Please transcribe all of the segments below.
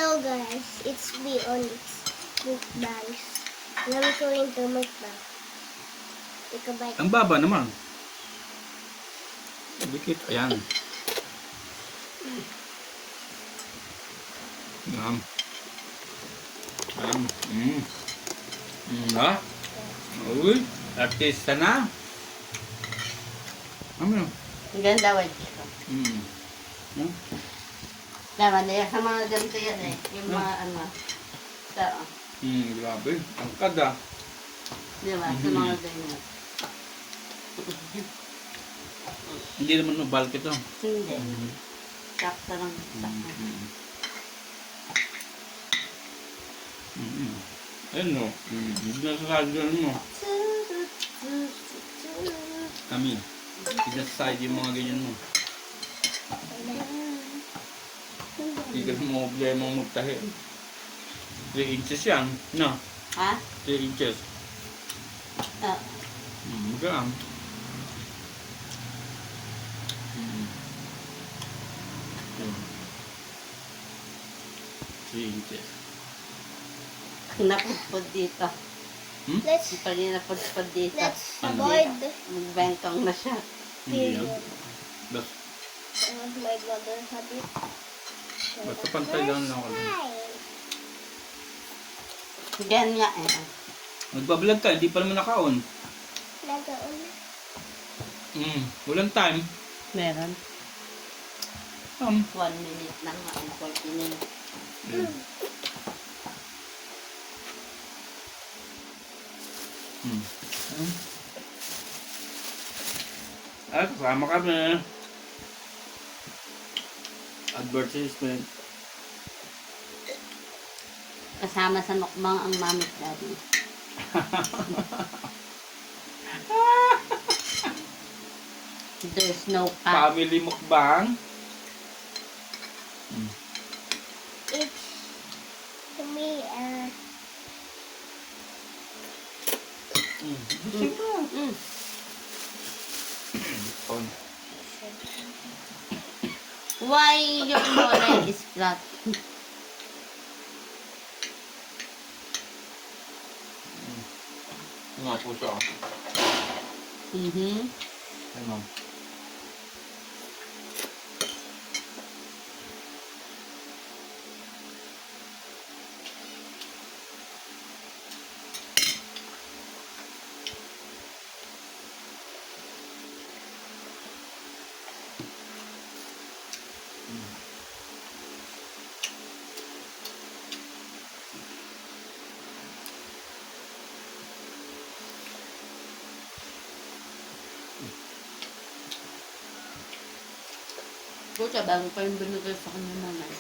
Hello guys, it's me on Mukbangs. And I'm going to mukbang. Take a bite. Ang baba naman. Dikit. Ayan. Ayan. Ayan. Ha? Uy, artista na. Ano yun? Ang ganda, wad. Naman na yan. Sa mga ganito yan eh. Yung mga ano. Sa, Grabe. Angkad ah. di ba? Sa mga ganyan. Hindi naman mabalk ito. Hindi. Sakto lang. Sakto. Ayun no. Hindi na sa mo. Kami. Pinasaside yung mga ganyan mo. Hindi ka mo problema magtahi. 3 inches yan. No? Ha? 3 inches. Magaan. Inches. Napudpud dito. Let's Pag napudpud dito. avoid Magbentong na siya. period. Bas, My brother had it. basta pantay lang ako. Ganyan nga eh. Nagbablog ka, hindi pa naman naka-on. Nagaon na. Walang time. Meron. 1 1 minute lang nga. 40 minutes. Ay, kasama kami. Advertisement. Kasama sa mukbang ang mami at daddy. There's no cut. Family mukbang. It's to me On. Why your mole is flat? Nga po siya. Ano? Pucha, bago pa yung binigay sa kanya naman.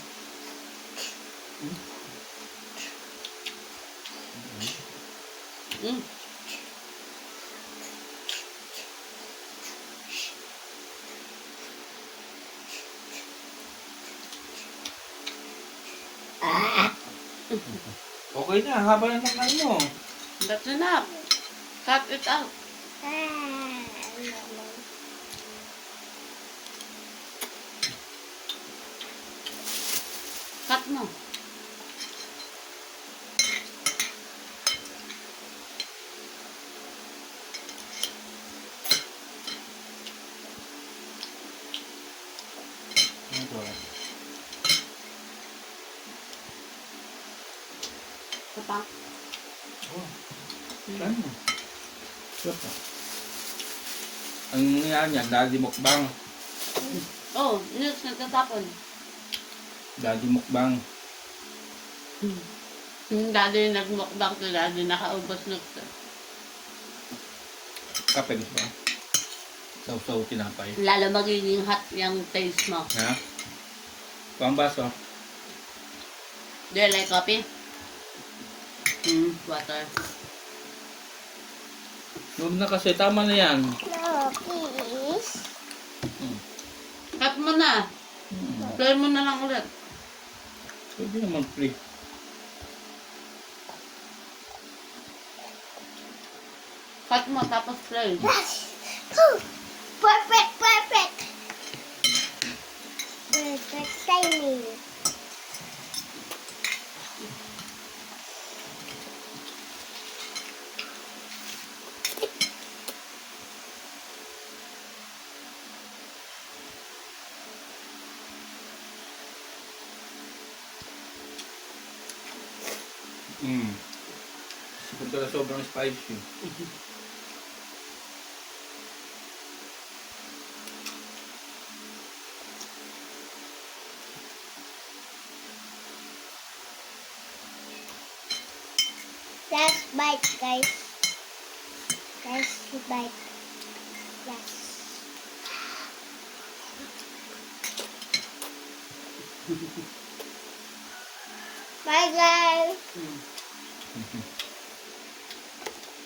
Okay na, haba na ng ano. That's enough. Cut it out. Cut mo. Ito pa. Ano? Sarap ah. Ang nangyari niya, daddy mukbang. Oh, news nagtatapon. Daddy mukbang. Yung daddy nagmukbang to daddy nakaubos na ito. Kape gusto ba? Saw-saw tinapay. Lalo magiging hot yung taste mo. Ha? Ito ang baso. Do you like coffee? Water. Huwag na kasi, tama na yan. No, please. Cut mo na. Play mo na lang ulit. Pwede naman free. Cut mo tapos play. Yes! Whew! Perfect, perfect! Perfect timing. Sipag ka na sobrang spicy. Last bite, guys. Last bite. Last. Bye, guys. Mm.